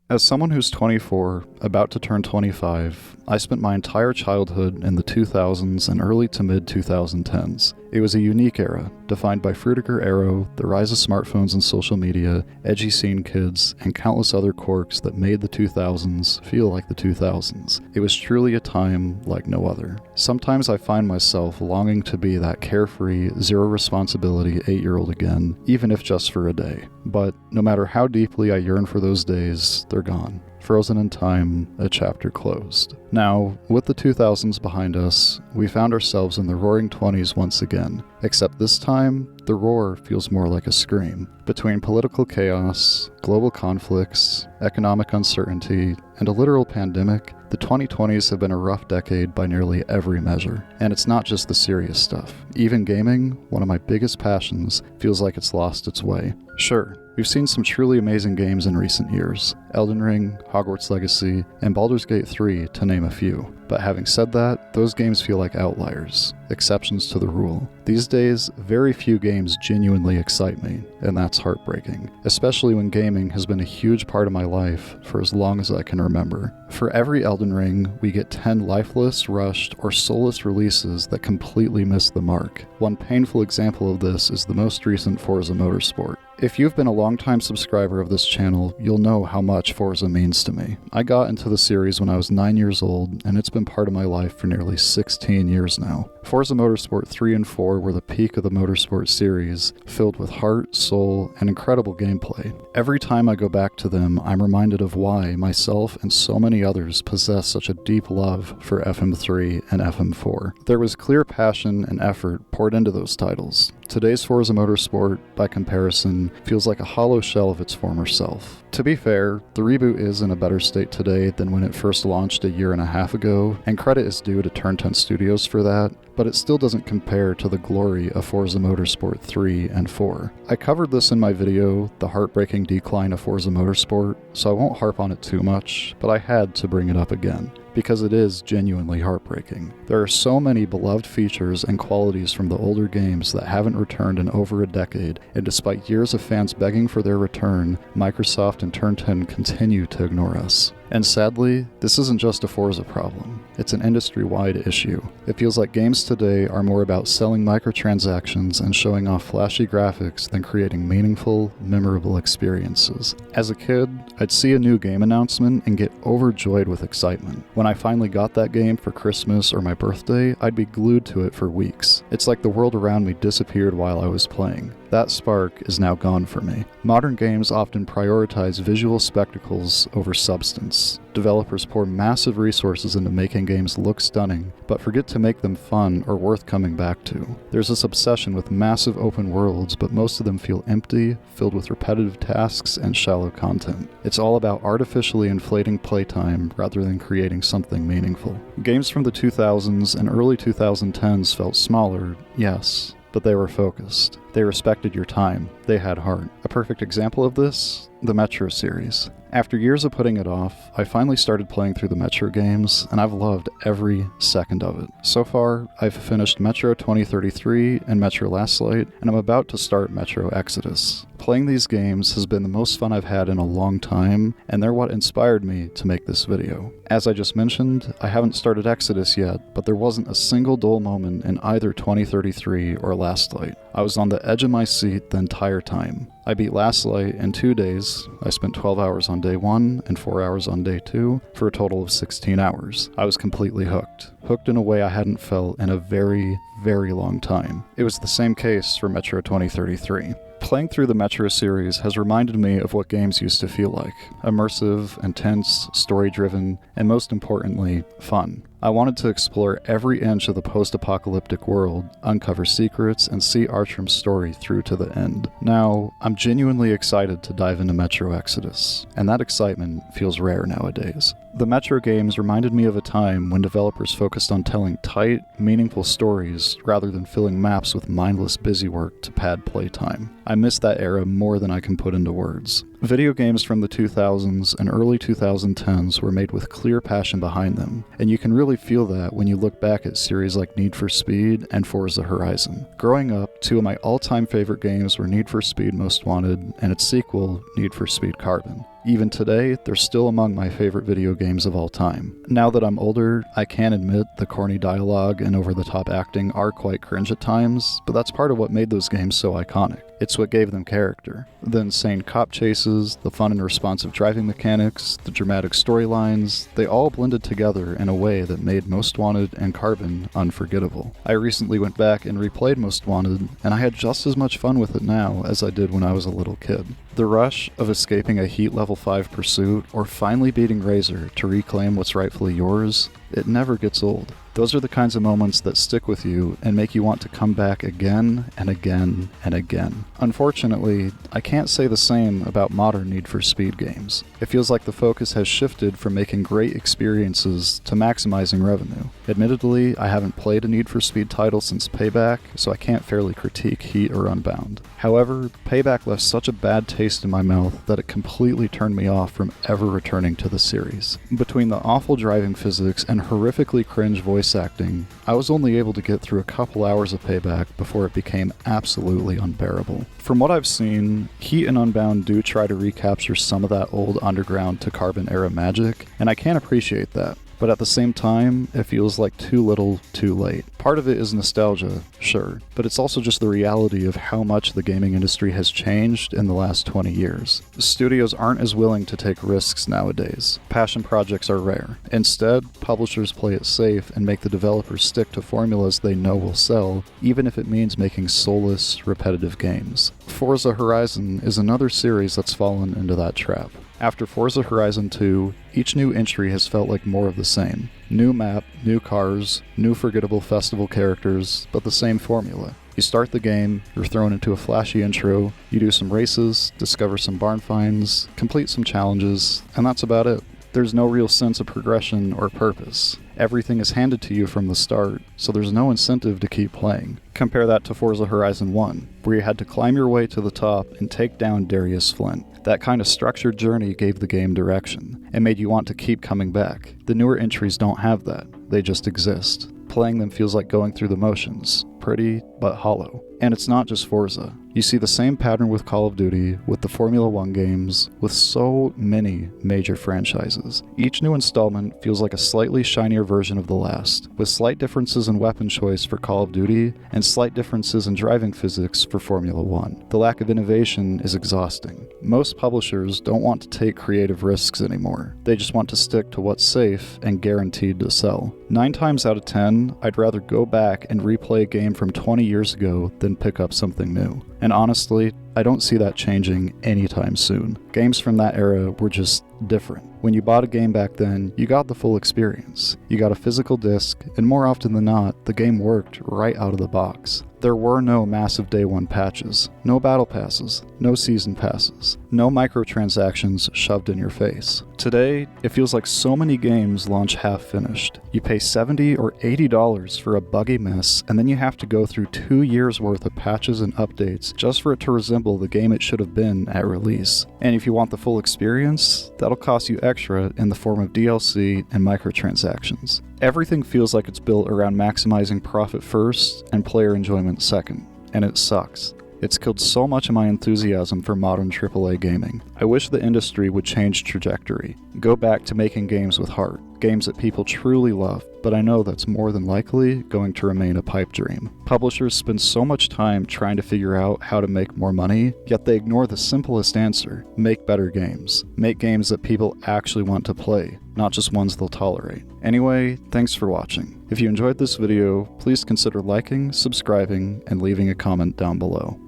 As someone who's 24, about to turn 25, I spent my entire childhood in the 2000s and early to mid-2010s. It was a unique era, defined by Frutiger Arrow, the rise of smartphones and social media, edgy scene kids, and countless other quirks that made the 2000s feel like the 2000s. It was truly a time like no other. Sometimes I find myself longing to be that carefree, zero-responsibility 8-year-old again, even if just for a day. But no matter how deeply I yearn for those days, they're gone. Frozen in time, a chapter closed. Now, with the 2000s behind us, we found ourselves in the roaring 20s once again, except this time, the roar feels more like a scream. Between political chaos, global conflicts, economic uncertainty, and a literal pandemic, the 2020s have been a rough decade by nearly every measure. And it's not just the serious stuff. Even gaming, one of my biggest passions, feels like it's lost its way. Sure, we've seen some truly amazing games in recent years. Elden Ring, Hogwarts Legacy, and Baldur's Gate 3, to name a few. But having said that, those games feel like outliers, exceptions to the rule. These days, very few games genuinely excite me, and that's heartbreaking, especially when gaming has been a huge part of my life for as long as I can remember. For every Elden Ring, we get 10 lifeless, rushed, or soulless releases that completely miss the mark. One painful example of this is the most recent Forza Motorsport. If you've been a longtime subscriber of this channel, you'll know how much Forza means to me. I got into the series when I was 9 years old, and it's been part of my life for nearly 16 years now. Forza Motorsport 3 and 4 were the peak of the motorsport series, filled with heart, soul, and incredible gameplay. Every time I go back to them, I'm reminded of why myself and so many others possess such a deep love for FM3 and FM4. There was clear passion and effort poured into those titles. Today's Forza Motorsport, by comparison, feels like a hollow shell of its former self. To be fair, the reboot is in a better state today than when it first launched a year and a half ago, and credit is due to Turn 10 Studios for that, but it still doesn't compare to the glory of Forza Motorsport 3 and 4. I covered this in my video, The Heartbreaking Decline of Forza Motorsport, so I won't harp on it too much, but I had to bring it up again, because it is genuinely heartbreaking. There are so many beloved features and qualities from the older games that haven't returned in over a decade, and despite years of fans begging for their return, Microsoft and Turn 10 continue to ignore us. And sadly, this isn't just a Forza problem. It's an industry-wide issue. It feels like games today are more about selling microtransactions and showing off flashy graphics than creating meaningful, memorable experiences. As a kid, I'd see a new game announcement and get overjoyed with excitement. When I finally got that game for Christmas or my birthday, I'd be glued to it for weeks. It's like the world around me disappeared while I was playing. That spark is now gone for me. Modern games often prioritize visual spectacles over substance. Developers pour massive resources into making games look stunning, but forget to make them fun or worth coming back to. There's this obsession with massive open worlds, but most of them feel empty, filled with repetitive tasks and shallow content. It's all about artificially inflating playtime rather than creating something meaningful. Games from the 2000s and early 2010s felt smaller, yes, but they were focused. They respected your time. They had heart. A perfect example of this? The Metro series. After years of putting it off, I finally started playing through the Metro games, and I've loved every second of it. So far, I've finished Metro 2033 and Metro Last Light, and I'm about to start Metro Exodus. Playing these games has been the most fun I've had in a long time, and they're what inspired me to make this video. As I just mentioned, I haven't started Exodus yet, but there wasn't a single dull moment in either 2033 or Last Light. I was on the edge of my seat the entire time. I beat Last Light in 2 days. I spent 12 hours on day 1 and 4 hours on day 2 for a total of 16 hours. I was completely hooked. Hooked in a way I hadn't felt in a very, very long time. It was the same case for Metro 2033. Playing through the Metro series has reminded me of what games used to feel like. Immersive, intense, story-driven, and most importantly, fun. I wanted to explore every inch of the post-apocalyptic world, uncover secrets, and see Artram's story through to the end. Now, I'm genuinely excited to dive into Metro Exodus, and that excitement feels rare nowadays. The Metro games reminded me of a time when developers focused on telling tight, meaningful stories rather than filling maps with mindless busywork to pad playtime. I miss that era more than I can put into words. Video games from the 2000s and early 2010s were made with clear passion behind them, and you can really feel that when you look back at series like Need for Speed and Forza Horizon. Growing up, two of my all-time favorite games were Need for Speed Most Wanted and its sequel, Need for Speed Carbon. Even today, they're still among my favorite video games of all time. Now that I'm older, I can admit the corny dialogue and over-the-top acting are quite cringe at times, but that's part of what made those games so iconic. It's what gave them character. The insane cop chases, the fun and responsive driving mechanics, the dramatic storylines, they all blended together in a way that made Most Wanted and Carbon unforgettable. I recently went back and replayed Most Wanted, and I had just as much fun with it now as I did when I was a little kid. The rush of escaping a Heat Level 5 pursuit or finally beating Razor to reclaim what's rightfully yours, it never gets old. Those are the kinds of moments that stick with you and make you want to come back again and again and again. Unfortunately, I can't say the same about modern Need for Speed games. It feels like the focus has shifted from making great experiences to maximizing revenue. Admittedly, I haven't played a Need for Speed title since Payback, so I can't fairly critique Heat or Unbound. However, Payback left such a bad taste in my mouth that it completely turned me off from ever returning to the series. Between the awful driving physics and horrifically cringe voice acting, I was only able to get through a couple hours of Payback before it became absolutely unbearable. From what I've seen, Heat and Unbound do try to recapture some of that old Underground to Carbon era magic, and I can appreciate that. But at the same time, it feels like too little, too late. Part of it is nostalgia, sure, but it's also just the reality of how much the gaming industry has changed in the last 20 years. Studios aren't as willing to take risks nowadays. Passion projects are rare. Instead, publishers play it safe and make the developers stick to formulas they know will sell, even if it means making soulless, repetitive games. Forza Horizon is another series that's fallen into that trap. After Forza Horizon 2, each new entry has felt like more of the same. New map, new cars, new forgettable festival characters, but the same formula. You start the game, you're thrown into a flashy intro, you do some races, discover some barn finds, complete some challenges, and that's about it. There's no real sense of progression or purpose. Everything is handed to you from the start, so there's no incentive to keep playing. Compare that to Forza Horizon 1, where you had to climb your way to the top and take down Darius Flint. That kind of structured journey gave the game direction, and made you want to keep coming back. The newer entries don't have that, they just exist. Playing them feels like going through the motions, pretty but hollow. And it's not just Forza. You see the same pattern with Call of Duty, with the Formula 1 games, with so many major franchises. Each new installment feels like a slightly shinier version of the last, with slight differences in weapon choice for Call of Duty, and slight differences in driving physics for Formula 1. The lack of innovation is exhausting. Most publishers don't want to take creative risks anymore. They just want to stick to what's safe and guaranteed to sell. 9 times out of 10, I'd rather go back and replay a game from 20 years ago than pick up something new. And honestly, I don't see that changing anytime soon. Games from that era were just different. When you bought a game back then, you got the full experience. You got a physical disc, and more often than not, the game worked right out of the box. There were no massive day one patches, no battle passes, no season passes, no microtransactions shoved in your face. Today, it feels like so many games launch half-finished. You pay $70 or $80 for a buggy mess, and then you have to go through 2 years worth of patches and updates just for it to resemble the game it should have been at release. And if you want the full experience, that'll cost you extra in the form of DLC and microtransactions. Everything feels like it's built around maximizing profit first and player enjoyment second, and it sucks. It's killed so much of my enthusiasm for modern AAA gaming. I wish the industry would change trajectory, go back to making games with heart, games that people truly love, but I know that's more than likely going to remain a pipe dream. Publishers spend so much time trying to figure out how to make more money, yet they ignore the simplest answer: make better games. Make games that people actually want to play, not just ones they'll tolerate. Anyway, thanks for watching. If you enjoyed this video, please consider liking, subscribing, and leaving a comment down below.